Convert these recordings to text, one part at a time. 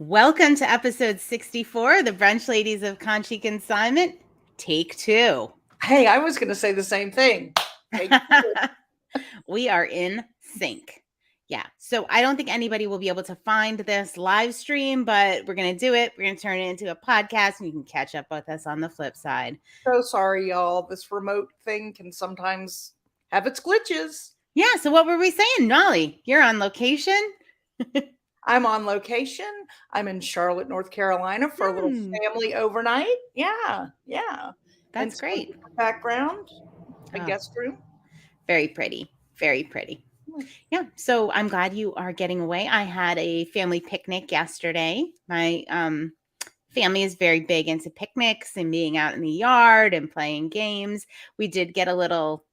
Welcome to episode 64, the Brunch Ladies of Conshy Consignment, take 2. Hey, I was going to say the same thing. We are in sync. Yeah, so I don't think anybody will be able to find this live stream, but we're going to do it. We're going to turn it into a podcast, and you can catch up with us on the flip side. So sorry, y'all. This remote thing can sometimes have its glitches. Yeah, so what were we saying? Nolly, you're on location? I'm on location. I'm in Charlotte, North Carolina for a little family overnight. Yeah. That's great. Background, a guest room. Very pretty. Very pretty. Yeah, so I'm glad you are getting away. I had a family picnic yesterday. My family is very big into picnics and being out in the yard and playing games. We did get a little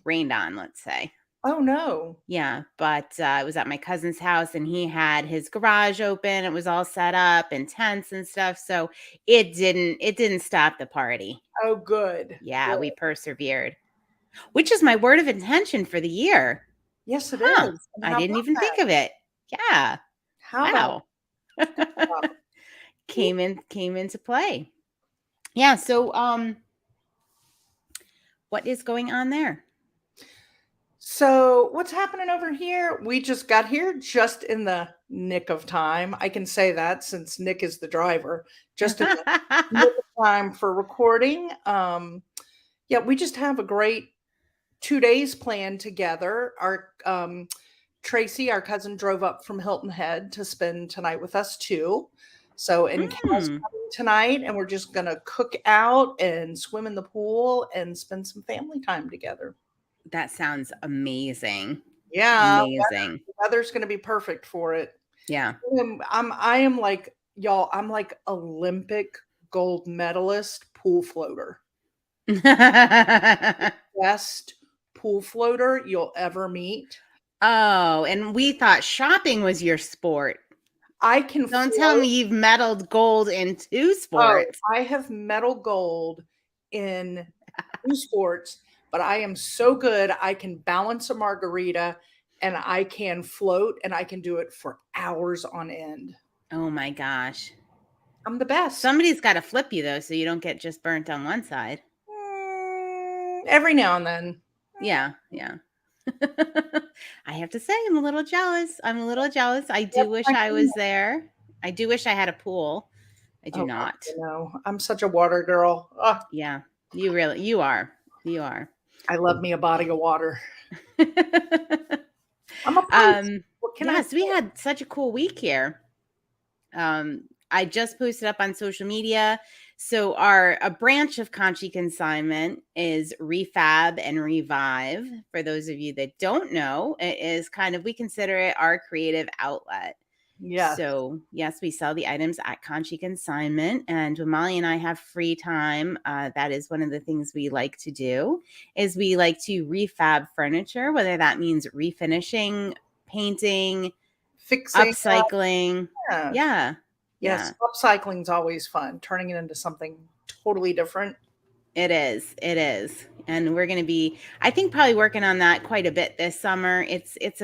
rained on, let's say. Oh, no. Yeah, but I was at my cousin's house and he had his garage open. It was all set up and tents and stuff. So it didn't stop the party. Oh, good. Yeah, good. We persevered, which is my word of intention for the year. Yes, it is. I didn't even think of it. Yeah. How wow. came into play. Yeah. So what is going on there? So what's happening over here? We just got here just in the nick of time. I can say that since Nick is the driver, just in the nick of time for recording. Yeah, we just have a great 2 days planned together. Our Tracy, our cousin, drove up from Hilton Head to spend tonight with us too. So in Cal's coming tonight, and we're just gonna cook out and swim in the pool and spend some family time together. That sounds amazing. Yeah, amazing. The weather's going to be perfect for it. Yeah, I am like y'all. I'm like Olympic gold medalist pool floater. Best pool floater you'll ever meet. Oh, and we thought shopping was your sport. I can don't tell me you've medaled gold in 2 sports. Oh, I have medal gold in 2 sports. But I am so good. I can balance a margarita and I can float and I can do it for hours on end. Oh my gosh. I'm the best. Somebody's got to flip you though, so you don't get just burnt on one side. Every now and then. Yeah. I have to say, I'm a little jealous. I do wish I was there. I do wish I had a pool. I do not. No, I'm such a water girl. Oh. Yeah, you are. I love me a body of water. I'm a yes, we had such a cool week here. I just posted up on social media. So a branch of Conshy Consignment is Refab and Revive. For those of you that don't know, it is we consider it our creative outlet. Yeah. So yes, we sell the items at Conshy Consignment, and when Molly and I have free time, that is one of the things we like to do. Is we like to refab furniture, whether that means refinishing, painting, fixing, upcycling. Yeah. Yes, upcycling is always fun. Turning it into something totally different. It is, and we're going to be, I think, probably working on that quite a bit this summer. It's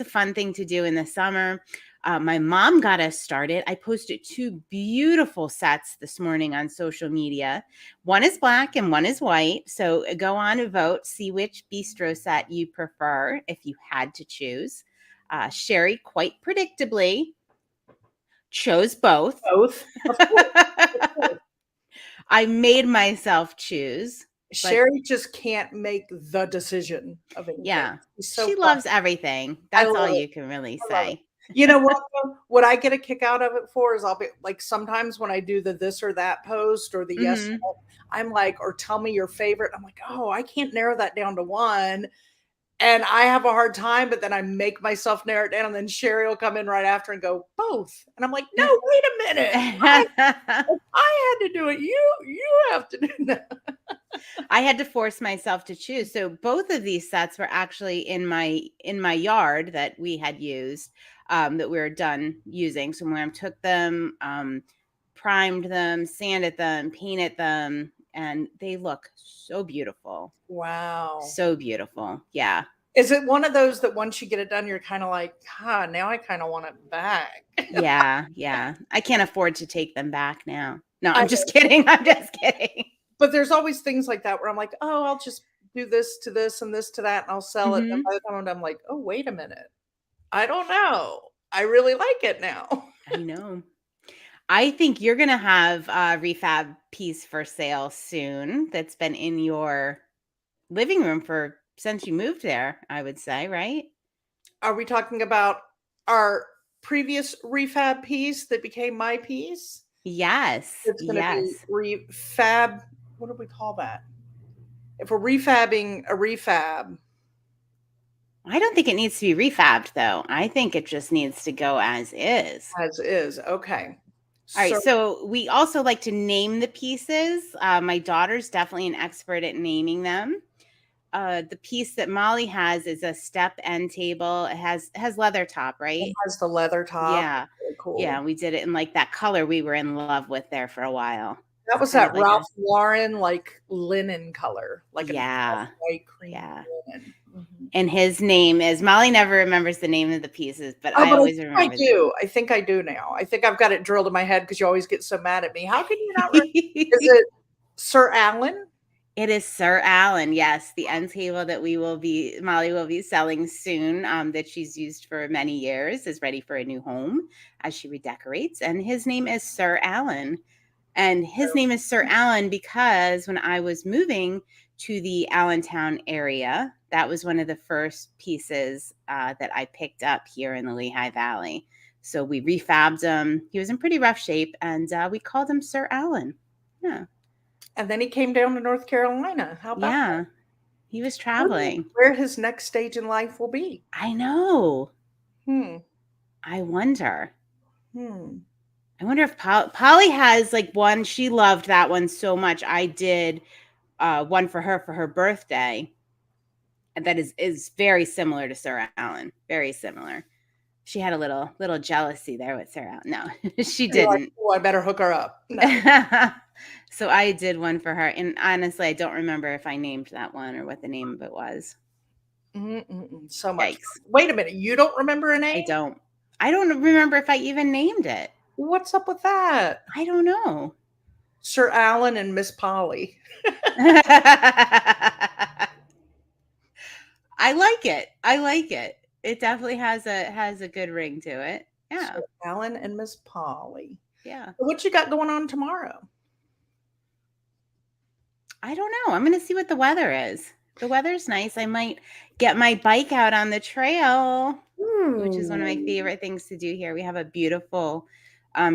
a fun thing to do in the summer. My mom got us started. I posted 2 beautiful sets this morning on social media. One is black and one is white. So go on and vote. See which bistro set you prefer if you had to choose. Sherry, quite predictably, chose both. I made myself choose. Sherry just can't make the decision of anything. Yeah, she loves everything. That's all you can really say. You know what? What I get a kick out of it for is I'll be like, sometimes when I do the this or that post or the yes, I'm like, or tell me your favorite. I'm like, oh, I can't narrow that down to one. And I have a hard time, but then I make myself narrow it down. And then Sherry will come in right after and go, both. And I'm like, no, wait a minute. I had to do it. You have to do that. I had to force myself to choose. So both of these sets were actually in my yard that we had used, that we were done using. So when I took them, primed them, sanded them, painted them, and they look so beautiful. Wow. So beautiful. Yeah. Is it one of those that once you get it done, you're kind of like, now I kind of want it back? Yeah, yeah. I can't afford to take them back now. No, I I'm just kidding. I'm just kidding. But there's always things like that where I'm like, "Oh, I'll just do this to this and this to that, and I'll sell it." And Mhm. by the time I'm done, I'm like, "Oh, wait a minute. I don't know. I really like it now." I know. I think you're gonna have a refab piece for sale soon that's been in your living room for since you moved there, I would say, right? Are we talking about our previous refab piece that became my piece? Yes, It's gonna be yes. refab, what do we call that? If we're refabbing a refab, I don't think it needs to be refabbed though. I think it just needs to go as is. as is, okay. All right, So so we also like to name the pieces. My daughter's definitely an expert at naming them. The piece that Molly has is a step end table. It has leather top, it right? has the leather top, Yeah. that's really cool. Yeah, we did it in like that color we were in love with there for a while. That It's was kind of that like a Ralph Lauren, like, linen color, like an yeah. white cream Yeah. linen. Mhm. And his name is Molly never remembers the name of the pieces, but Oh, I but always remember the I think I do now. I think I've got it drilled in my head because you always get so mad at me. How can you not is it Sir Alan? It is Sir Alan, yes, the end table that Molly will be selling soon, that she's used for many years, is ready for a new home as she redecorates, and his name is Sir Alan. And his name is Sir Alan because when I was moving to the Allentown area, that was one of the first pieces that I picked up here in the Lehigh Valley. So we refabbed him. He was in pretty rough shape, and we called him Sir Alan. Yeah, And then he came down to North Carolina. How about that? yeah, he was Wonder traveling. where his next stage in life will be. I know. Hmm. I wonder. Hmm. I wonder if Polly has like one. She loved that one so much. I did one for her birthday, and that is very similar to Sir Alan. Very similar. She had a little jealousy there with Sir Alan. No, she You're like, didn't. "Oh, I better hook her up." No. So I did one for her, and honestly, I don't remember if I named that one or what the name of it was. Mm-mm-mm. So much Yikes! fun. Wait a minute, you don't remember a I name? don't. I don't remember if I even named it. What's up with that? I don't know. Sir Alan and Miss Polly. I like it. I like it. It definitely has a good ring to it. Yeah. Sir Alan and Miss Polly. Yeah. So what you got going on tomorrow? I don't know. I'm gonna see what the weather is. The weather's nice. I might get my bike out on the trail, which is one of my Hmm. favorite things to do here. We have a beautiful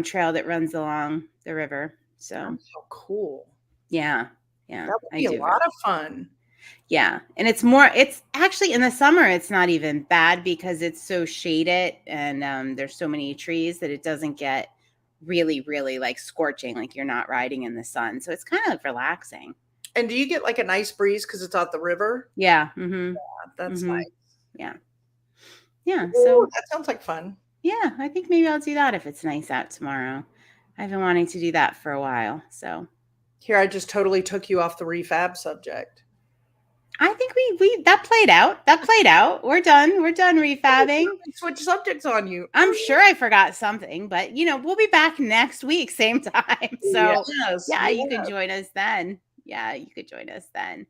trail that runs along the river. So That's so cool. yeah. Yeah, That would I be a do lot really. of fun. Yeah. And it's actually in the summer, it's not even bad because it's so shaded and there's so many trees that it doesn't get really, really like scorching, like you're not riding in the sun. So it's kind of relaxing. And do you get like a nice breeze because it's at the river? Yeah. Mm-hmm. That's Mm-hmm. nice. Yeah. Yeah. Ooh, So that sounds like fun. yeah, I think maybe I'll do that if it's nice out tomorrow. I've been wanting to do that for a while. So Here, I just totally took you off the refab subject. I think we that played out. That played out. We're done. We're done refabbing. Switch subjects on you. I'm sure I forgot something, but we'll be back next week, same time. So Yes, yeah, you can yes. join us then. Yeah, you could join us then.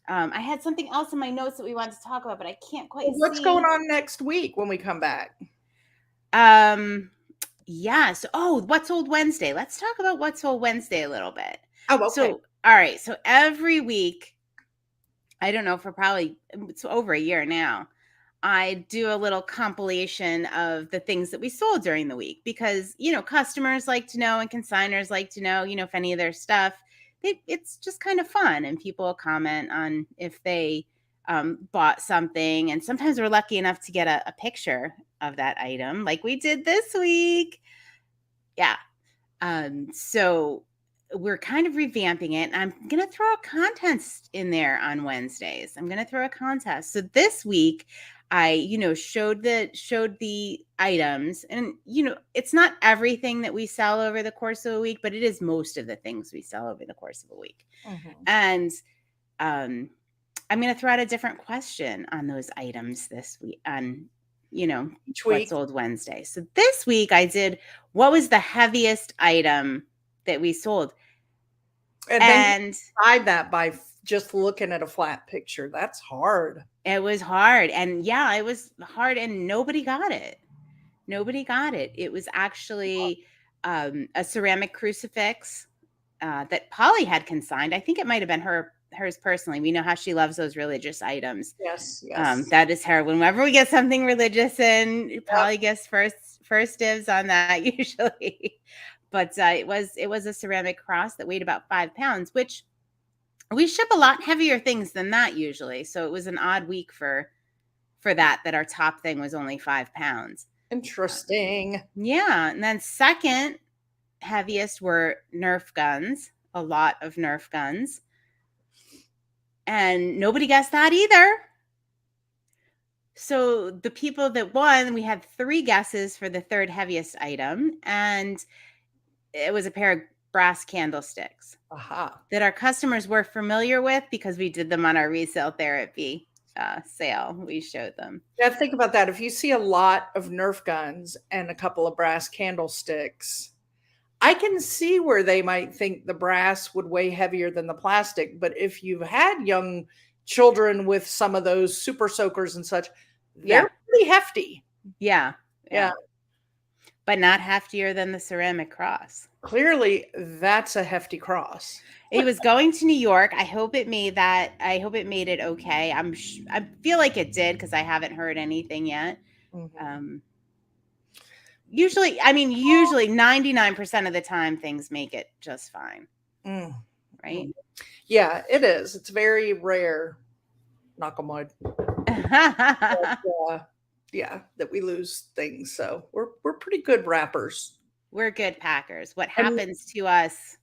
I had something else in my notes that we wanted to talk about, but I can't quite Well, what's going see. on next week when we come back? Um, yes. Oh, what's old Wednesday? Let's talk about what's old Wednesday a little bit. Oh, okay. So, all right. So every week, I don't know, for probably it's over a year now, I do a little compilation of the things that we sold during the week because, customers like to know and consigners like to know, if any of their stuff, it's just kind of fun. And people comment on if they bought something. And sometimes we're lucky enough to get a picture of that item like we did this week. Yeah. So we're kind of revamping it. And I'm going to throw a contest in there on Wednesdays. I'm going to throw a contest. So this week I, showed the items and, it's not everything that we sell over the course of a week, but it is most of the things we sell over the course of a week. Mhm. And, I'm going to throw out a different question on those items this week Each what's week. sold Wednesday. So this week I did what was the heaviest item that we sold. And then you And decide that by just looking at a flat picture. That's hard. it was hard. And yeah, it was hard and nobody got it. Nobody got it. It was actually a ceramic crucifix that Polly had consigned. I think it might have been hers personally. We know how she loves those religious items. Yes, yes. That is her. Whenever we get something religious in, Yep. Polly gets first dibs on that usually. But it was a ceramic cross that weighed about 5 pounds, which we ship a lot heavier things than that usually. So it was an odd week for that our top thing was only 5 pounds. Interesting. Yeah, and then second heaviest were Nerf guns, a lot of Nerf guns. And nobody guessed that either. So the people that won, we had 3 guesses for the third heaviest item, and it was a pair of brass candlesticks Aha. that our customers were familiar with because we did them on our resale therapy sale. We showed them. Yeah, think about that. If you see a lot of Nerf guns and a couple of brass candlesticks, I can see where they might think the brass would weigh heavier than the plastic. But if you've had young children with some of those super soakers and such, Yeah. they're pretty hefty. Yeah. Yeah. But not heftier than the ceramic cross. Clearly, that's a hefty cross. It was going to New York. I hope it made it okay. I feel like it did because I haven't heard anything yet. Mhm. Usually 99% of the time things make it just fine. Mm. Right? Yeah, it is. It's very rare, knock on wood, yeah, that we lose things. So we're pretty good wrappers. We're good packers. What And happens to us?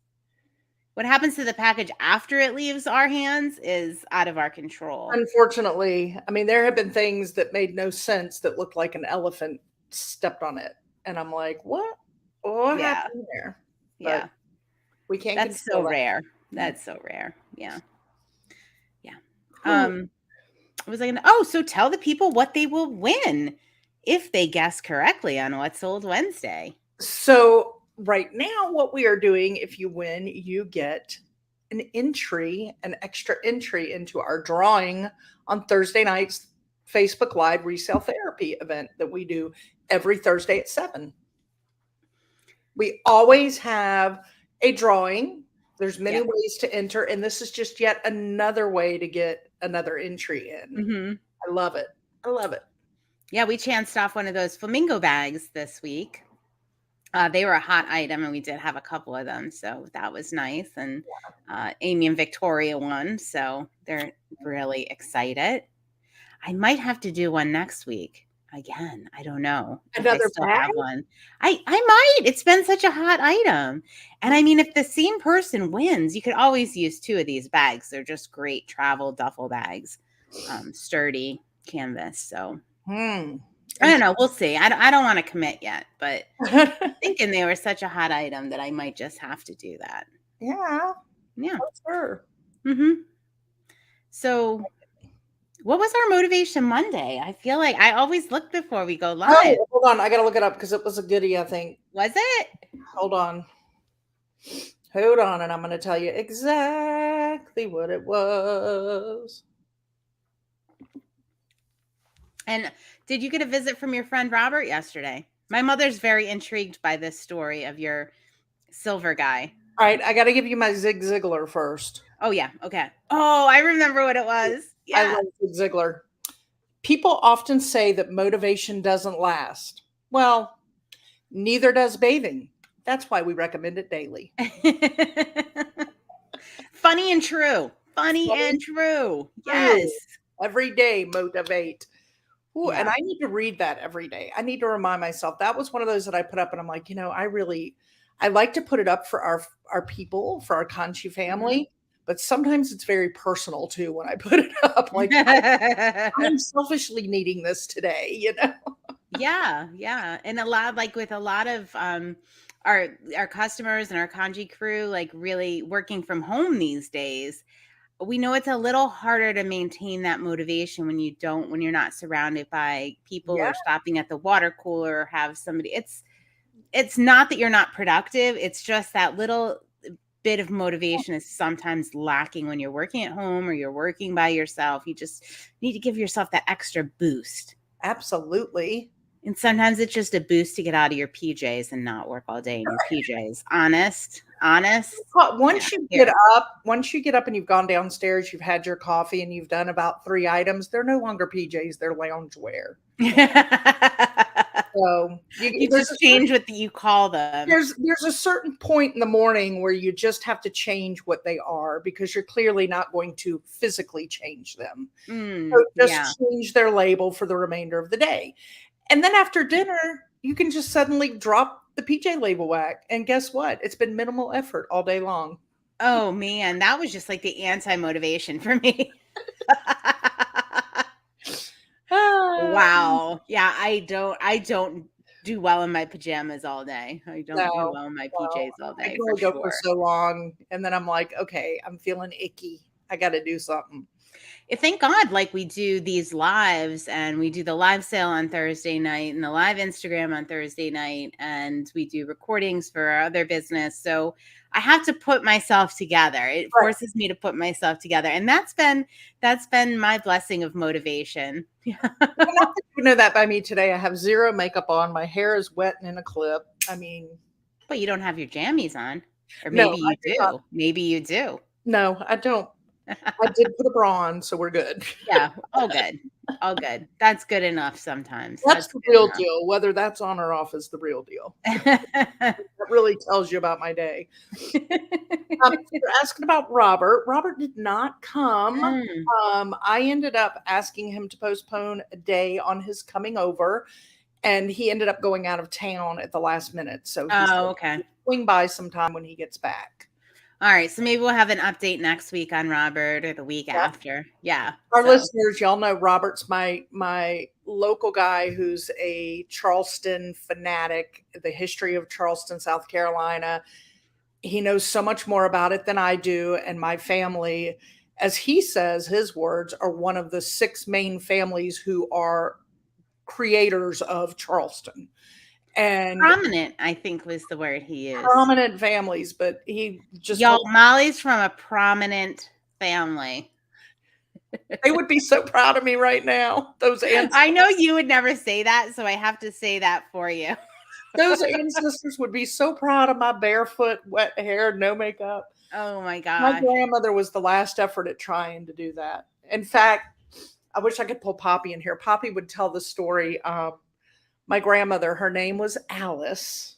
What happens to the package after it leaves our hands is out of our control. unfortunately, I mean, there have been things that made no sense that looked like an elephant stepped on it. And I'm like, what? What Yeah. happened there? Yeah. But we can't That's so control that. rare. That's so rare. Yeah. Yeah. Whew. What was I gonna so tell the people what they will win if they guess correctly on What's Sold Wednesday. So right now, what we are doing, if you win, you get an extra entry into our drawing on Thursday night's Facebook Live Resale Therapy event that we do every Thursday at 7. We always have a drawing. There's many ways to enter, and this is just yet another way to get another entry in. Mm-hmm. I love it. I love it. Yeah, we chanced off one of those flamingo bags this week. They were a hot item, and we did have a couple of them, so that was nice. And Amy and Victoria won, so they're really excited. I might have to do one next week again. I don't know if I Another still bag? have one. I might. It's been such a hot item, and I mean, if the same person wins, you could always use 2 of these bags. They're just great travel duffel bags, sturdy canvas. So I don't know. We'll see. I don't want to commit yet, but thinking they were such a hot item that I might just have to do that. Yeah. Yeah. Sure. Mm-hmm. So what was our motivation Monday? I feel like I always look before we go live. Oh, hold on. I got to look it up because it was a goodie, I think. Was it? Hold on. Hold on. And I'm going to tell you exactly what it was. And did you get a visit from your friend Robert yesterday? My mother's very intrigued by this story of your silver guy. All right. I got to give you my Zig Ziglar first. Oh, yeah. Okay. Oh, I remember what it was. Yeah. I love Zig Ziglar. People often say that motivation doesn't last. Well, neither does bathing. That's why we recommend it daily. Funny and true. Funny and true. Yes. Every day, motivate. Ooh, Yeah. and I need to read that every day. I need to remind myself. That was one of those that I put up, and I'm like, I like to put it up for our people, for our Conshy family. But sometimes it's very personal too when I put it up. Like I'm selfishly needing this today, Yeah, yeah. And a lot with a lot of our customers and our Conshy crew, like really working from home these days. we know it's a little harder to maintain that motivation when you're not surrounded by people Yeah, or stopping at the water cooler or have somebody. It's not that you're not productive. It's just that little bit of motivation is sometimes lacking when you're working at home or you're working by yourself. You just need to give yourself that extra boost. absolutely. And sometimes it's just a boost to get out of your PJs and not work all day in your PJs. Honest. But Yeah, here. once you get up and you've gone downstairs, you've had your coffee and you've done about 3 items, they're no longer PJs, they're loungewear. So, You there's just a certain change what you call them. there's a certain point in the morning where you just have to change what they are because you're clearly not going to physically change them. So Yeah. just change their label for the remainder of the day. And then after dinner, you can just suddenly drop the PJ label back. And guess what? It's been minimal effort all day long. Oh man, that was just like the anti-motivation for me. Ah, Wow. Yeah, I don't do well in my pajamas all day. I don't do no, well in my no. PJs all I can day for only go for sure. so long. And then I'm like, okay, I'm feeling icky. I got to do something. Thank God, like we do these lives and we do the live sale on Thursday night and the live Instagram on Thursday night, and we do recordings for our other business. So I have to put myself together. It Right. forces me to put myself together. And that's been my blessing of motivation. Well, not that you know that by me today. I have zero makeup on. My hair is wet and in a clip. I mean, But you don't have your jammies on. Or no, maybe I you do not. do. Maybe you do. No, I don't. I did put a bra on, so we're good. Yeah. All good. All good. That's good enough sometimes. That's That's the good real enough. deal. Whether that's on or off is the real deal. That really tells you about my day. You're asking about Robert. Robert did not come. Mm. I ended up asking him to postpone a day on his coming over, and he ended up going out of town at the last minute. So he said Oh, okay. he'd swing by sometime when he gets back. All right, so maybe we'll have an update next week on Robert or the week Yeah. after. Yeah. Our So, listeners, y'all know Robert's my local guy who's a Charleston fanatic, the history of Charleston, South Carolina. He knows so much more about it than I do, and my family, as he says, his words, are one of the 6 main families who are creators of Charleston. And prominent, I think was the word he used. prominent families, but he just Y'all, told Molly's from a prominent family. they would be so proud of me right now. Those I know ancestors, you would never say that, so I have to say that for you. those ancestors would be so proud of my barefoot, wet hair, no makeup. Oh my My gosh. grandmother was the last effort at trying to do that. In fact, I wish I could pull Poppy in here. Poppy would tell the story. My grandmother, her name was Alice,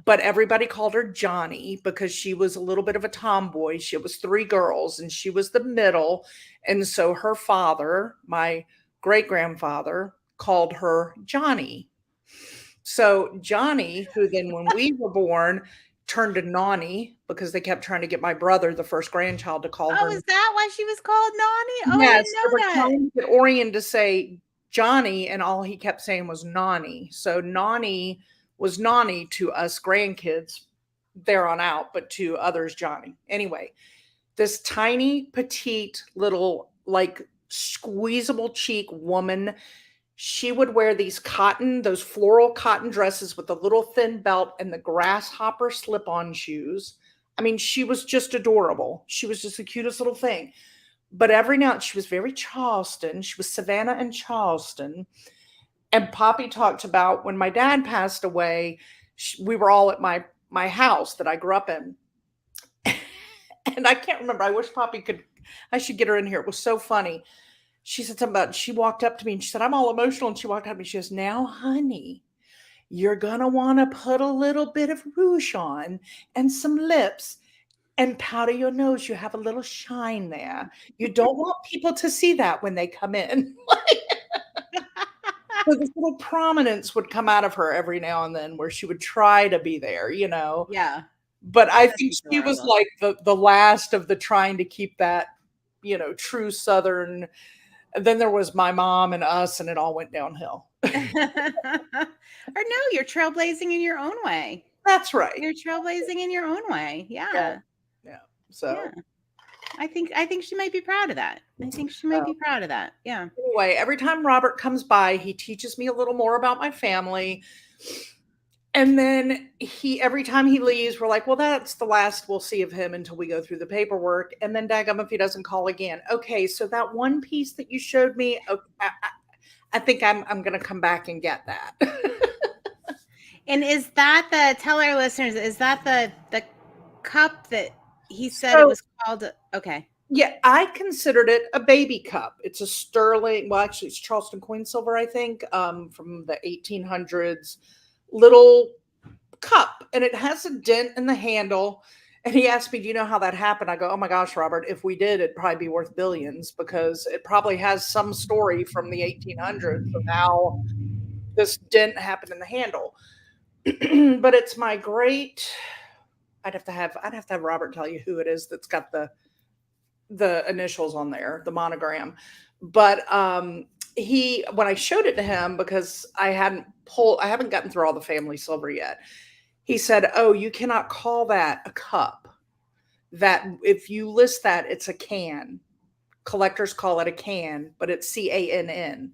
but everybody called her Johnny because she was a little bit of a tomboy. She was 3 girls and she was the middle. And so her father, my great grandfather, called her Johnny. So Johnny, who then when we were born, turned to Nani because they kept trying to get my brother, the first grandchild, to call Oh, her. is that why she was called Nani? Oh, I Yes, didn't they know were that. trying to get Orion to say Johnny, and all he kept saying was Nani. So Nani was Nani to us grandkids there on out, but to others, Johnny. Anyway, this tiny, petite, little, like squeezable cheek woman. She would wear those floral cotton dresses with the little thin belt and the grasshopper slip on shoes. I mean, she was just adorable. She was just the cutest little thing. But every now she was very Charleston. She was Savannah and Charleston. And Poppy talked about when my dad passed away, we were all at my house that I grew up in. And I can't remember. I wish Poppy could, I should get her in here. It was so funny. She said something about, she walked up to me and she said, I'm all emotional. And she walked up to me. She goes, now, honey, you're going to want to put a little bit of rouge on and some lips and powder your nose. You have a little shine there. You don't want people to see that when they come in. So this little prominence would come out of her every now and then where she would try to be there, you know. Yeah, But I that's think she was adorable. like the last of the trying to keep that, you know, true Southern. And then there was my mom and us, and it all went downhill. Or no, you're trailblazing in your own way. That's right. You're trailblazing in your own way. Yeah. Yeah. Yeah. Yeah. So I think she might be proud of that. I think she might So be proud of that. Yeah. anyway, every time Robert comes by, he teaches me a little more about my family. And then every time he leaves, we're like, well, that's the last we'll see of him until we go through the paperwork. And then daggum if he doesn't call again. Okay, so that one piece that you showed me, okay, I think I'm going to come back and get that. And is that tell our listeners, is that the cup that he said it So was called? Okay. yeah, I considered it a baby cup. It's a sterling, well, actually, it's Charleston coin silver, I think, from the 1800s, little cup, and it has a dent in the handle. And he asked me, "Do you know how that happened?" I go, "Oh my gosh, Robert, if we did, it'd probably be worth billions because it probably has some story from the 1800s of how this dent happened in the handle." But it's my great. I'd have to have Robert tell you who it is that's got the initials on there, the monogram. But he when I showed it to him because I haven't gotten through all the family silver yet. He said, "Oh, you cannot call that a cup. That if you list that, it's a can. Collectors call it a can, but it's CANN."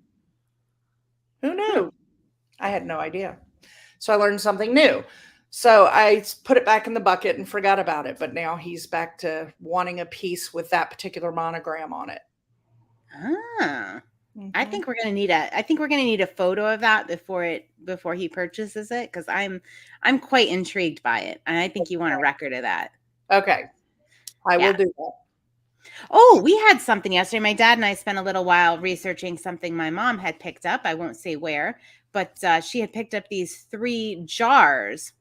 Who Hmm. knew? I had no idea. So I learned something new. So I put it back in the bucket and forgot about it. But now he's back to wanting a piece with that particular monogram on it. Ah. Mhm. I think we're gonna need a photo of that before he purchases it, because I'm quite intrigued by it. And I think you want a record of that. Okay, I will Yeah. do that. Oh, we had something yesterday. My dad and I spent a little while researching something my mom had picked up. I won't say where, but she had picked up these 3 jars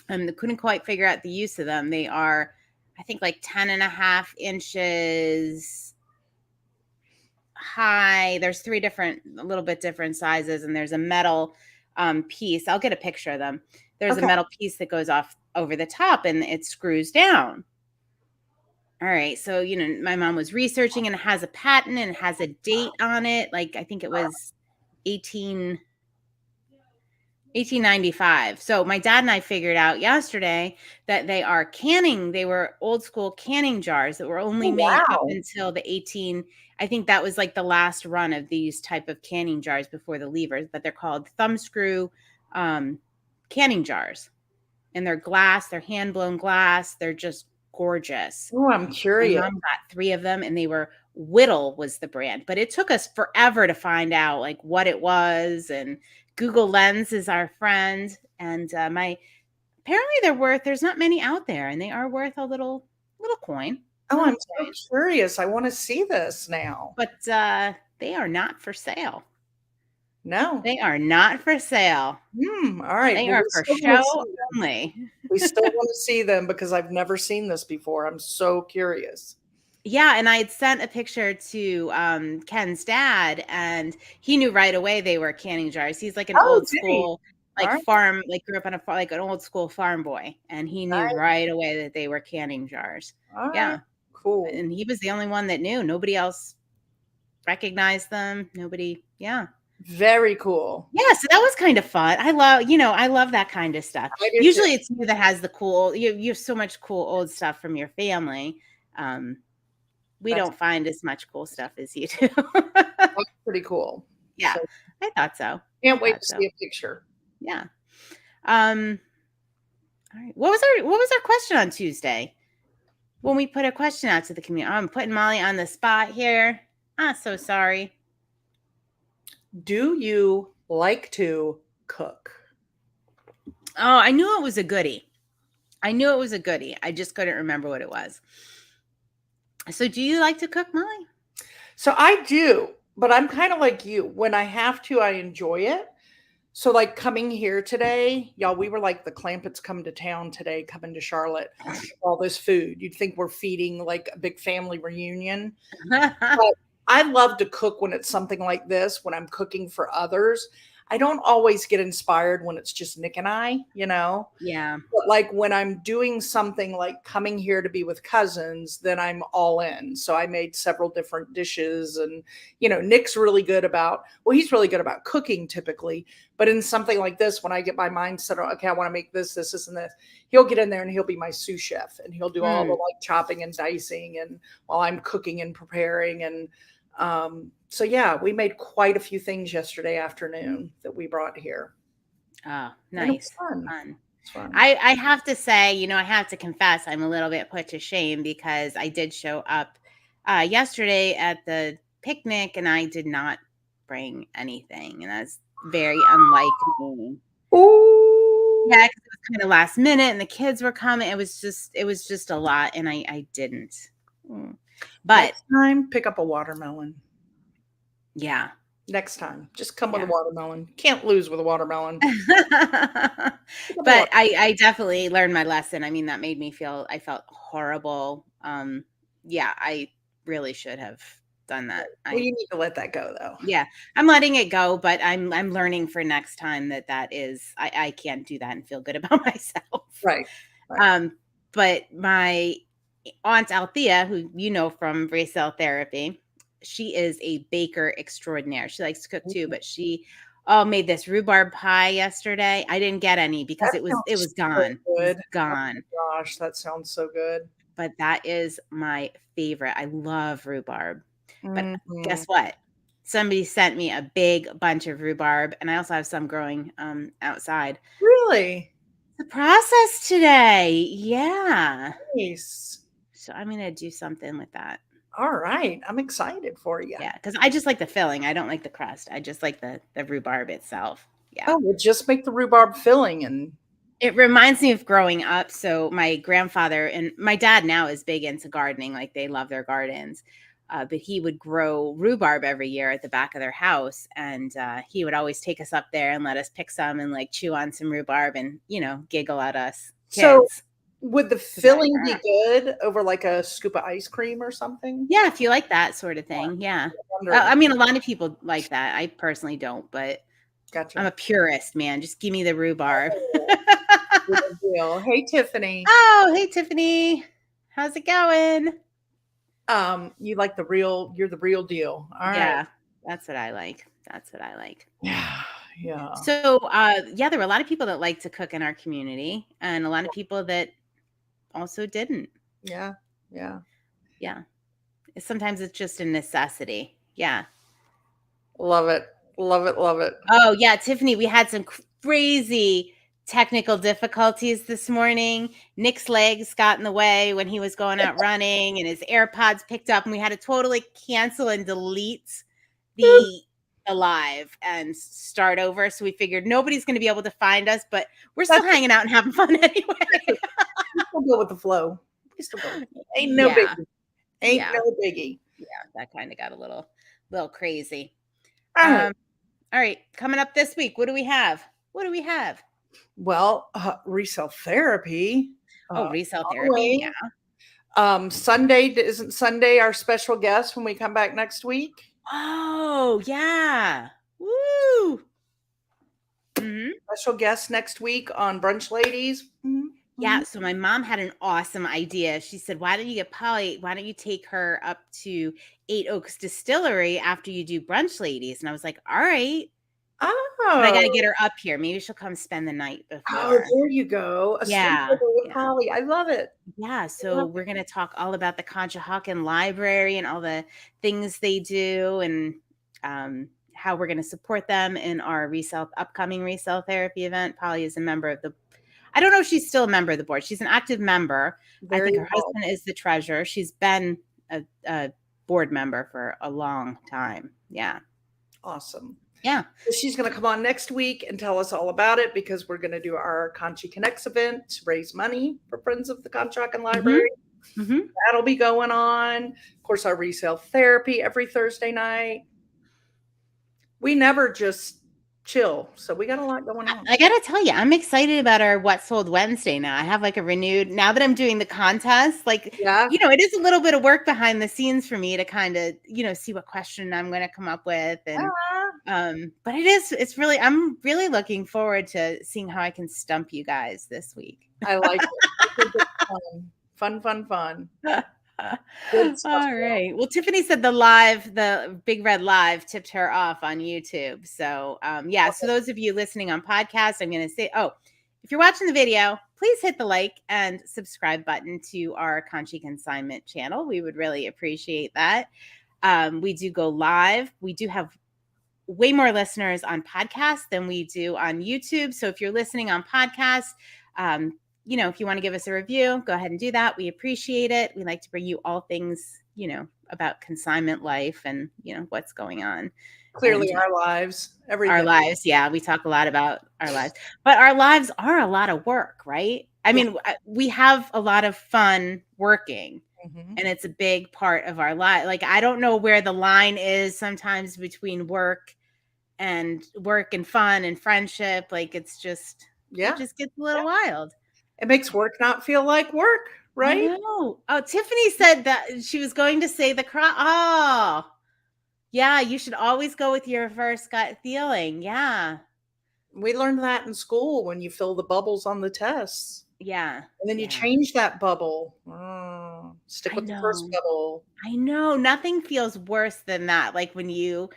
and couldn't quite figure out the use of them. They are, I think, like 10.5 inches high. There's 3 different, a little bit different sizes, and there's a metal piece. I'll get a picture of them. There's a Okay. metal piece that goes off over the top and it screws down. All right. So, my mom was researching, and it has a patent and it has a date on it. Like, I think it was 1895. So my dad and I figured out yesterday that they were old school canning jars that were only Oh, made up wow. until I think that was like the last run of these type of canning jars before the levers, but they're called thumb screw canning jars. And they're glass, they're hand blown glass. They're just gorgeous. Oh, I'm My curious. mom got 3 of them, and they were Whittle was the brand, but it took us forever to find out like what it was. And Google Lens is our friend. And apparently there's not many out there, and they are worth a little coin. Oh, Little I'm so coin. curious. I want to see this now. But they are not for sale. No. They are not for sale. All right. They Well, are we for still want to show see them. only. We still want to see them because I've never seen this before. I'm so curious. Yeah, and I had sent a picture to Ken's dad, and he knew right away they were canning jars. He's like an Oh, old did he? school, All like right. farm, like grew up on like an old school farm boy, and he knew Nice. right away that they were canning jars. All right. Yeah, Cool. and he was the only one that knew. Nobody else recognized them. Nobody. Yeah. Very cool. Yeah, so that was kind of fun. I love that kind of stuff. I do too. Usually it's you that has the cool, you have so much cool old stuff from your family. We That's don't find as much cool stuff as you do. pretty cool. Yeah, So I thought so. I can't wait thought to so. see a picture. Yeah. All right. What was our question on Tuesday? When we put a question out to the community. I'm putting Molly on the spot here. I'm so sorry. Do you like to cook? Oh, I knew it was a goodie. I just couldn't remember what it was. So do you like to cook, Molly? So I do, but I'm kind of like you. When I have to, I enjoy it. So like coming here today, y'all, we were like the Clampetts coming to town today, coming to Charlotte, all this food. You'd think we're feeding like a big family reunion. But I love to cook when it's something like this, when I'm cooking for others. I don't always get inspired when it's just Nick and I, you know? Yeah. But like when I'm doing something like coming here to be with cousins, then I'm all in. So I made several different dishes and Nick's really good about, well, he's really good about cooking typically, but in something like this, when I get my mind set on, okay, I want to make this, and this, he'll get in there and he'll be my sous chef and he'll do all the like chopping and dicing and while I'm cooking and preparing. And so yeah, we made quite a few things yesterday afternoon that we brought here. Oh, And it was nice. fun. Fun. It's fun. I have to say, I have to confess, I'm a little bit put to shame because I did show up yesterday at the picnic and I did not bring anything. And that's very unlike me. Ooh. Yeah, 'cause it was kind of last minute and the kids were coming. It was just a lot and I didn't. But Next time, pick up a watermelon. yeah. Next time, just come with a Yeah. watermelon. Can't lose with a watermelon. But I definitely learned my lesson. I mean, that made me I felt horrible. Yeah, I really should have done that. Well, you need to let that go, though. Yeah, I'm letting it go, but I'm learning for next time that is I can't do that and feel good about myself. Right. Right. But my aunt Althea, who from Resale Therapy, she is a baker extraordinaire. She likes to cook too, but she made this rhubarb pie yesterday. I didn't get any because That it was sounds so gone. It was good. Oh gone. my gosh, that sounds so good. But that is my favorite. I love rhubarb. But guess Mhm. what? Somebody sent me a big bunch of rhubarb, and I also have some growing outside. Really? The process today. Yeah. Nice. So I'm gonna do something with that. All right. I'm excited for you. Yeah, because I just like the filling. I don't like the crust. I just like the rhubarb itself. Yeah. Oh, well, just make the rhubarb filling and It reminds me of growing up. So my grandfather and my dad now is big into gardening. Like they love their gardens. But he would grow rhubarb every year at the back of their house. And he would always take us up there and let us pick some and like chew on some rhubarb and, giggle at us so kids. would the 'Cause I filling be ah. good over like a scoop of ice cream or something? Yeah, if you like that sort of thing. Yeah. Wondering. I mean, a lot of people like that. I personally don't, but I'm Gotcha. a purist, man. Just give me the rhubarb. Oh, good deal. Hey, Tiffany. Oh, hey, Tiffany. How's it going? You like you're the real deal. All right. Yeah, that's what I like. That's what I like. Yeah. Yeah. So, yeah, there were a lot of people that like to cook in our community and a lot of people that also didn't. Yeah. Yeah. Yeah. Sometimes it's just a necessity. Yeah. Love it. Love it. Love it. Oh, yeah, Tiffany, we had some crazy technical difficulties this morning. Nick's legs got in the way when he was going out running and his AirPods picked up and we had to totally cancel and delete the live and start over. So we figured nobody's going to be able to find us, but we're still hanging out and having fun anyway. We still go with the flow. We still go. Ain't no Yeah. biggie. Ain't no biggie. Yeah, that kind of got a little crazy. All right. All right, coming up this week, what do we have? What do we have? Well, resale therapy. Resale therapy. Yeah. Sunday, isn't Sunday our special guest when we come back next week? Oh, yeah. Woo. Special guest next week on Brunch Ladies. Yeah, so my mom had an awesome idea. She said, why don't you get Polly? Why don't you take her up to 8 Oaks Distillery after you do Brunch Ladies? And I was like, all right. Oh. But I got to get her up here. Maybe she'll come spend the night before. Oh, there you go. A sleepover with Polly. I love it. Yeah, so we're going to talk all about the Conshohocken Library and all the things they do and how we're going to support them in our upcoming resale therapy event. Polly is a member of I don't know if she's still a member of the board. She's an active member. I think her husband is the treasurer. She's been a board member for a long time. Yeah. Awesome. Yeah. So she's going to come on next week and tell us all about it because we're going to do our Conshy Connects event to raise money for Friends of the Conshohocken Library. That'll be going on. Of course, our resale therapy every Thursday night. We never just chill. So we got a lot going on. I got to tell you, I'm excited about our What Sold Wednesday now. I have like a renewed, now that I'm doing the contest, like, it is a little bit of work behind the scenes for me to kind of, see what question I'm going to come up with. And But it's really, I'm really looking forward to seeing how I can stump you guys this week. I like it. I think it's fun. Fun, fun, fun. Good stuff, All girl. right. Well, Tiffany said the Big Red Live tipped her off on YouTube. So, yeah. So those of you listening on podcast, I'm going to say, if you're watching the video, please hit the like and subscribe button to our Conshy Consignment channel. We would really appreciate that. We do go live. We do have way more listeners on podcasts than we do on YouTube. So if you're listening on podcasts, if you want to give us a review, go ahead and do that. We appreciate it. We like to bring you all things, about consignment life and, what's going on. Clearly And our lives, everything. our lives. Yeah. We talk a lot about our lives, but our lives are a lot of work, right? I mean, we have a lot of fun working. Mm-hmm. And it's a big part of our life. Like, I don't know where the line is sometimes between work and fun and friendship. Like, it just gets a little wild. It makes work not feel like work, right? I know. Oh, Tiffany said that she was going to say the cry. Oh, yeah. You should always go with your first gut feeling. Yeah. We learned that in school when you fill the bubbles on the tests. Yeah. And then you change that bubble. Stick with the first bubble. I know. Nothing feels worse than that. Like when you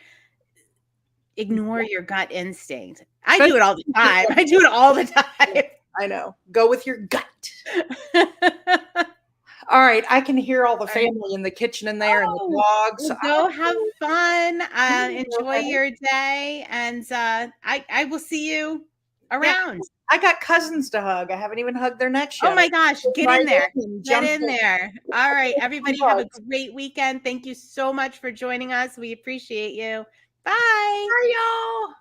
ignore your gut instinct. I do it all the time. I do it all the time. I know. Go with your gut. All right. I can hear all the family in the kitchen in there and the dogs. Well, go have fun. Enjoy your day. And I will see you around. I got cousins to hug. I haven't even hugged their necks yet. Oh my gosh. Get in there. Get in there. All right. Everybody have a great weekend. Thank you so much for joining us. We appreciate you. Bye. Bye, y'all.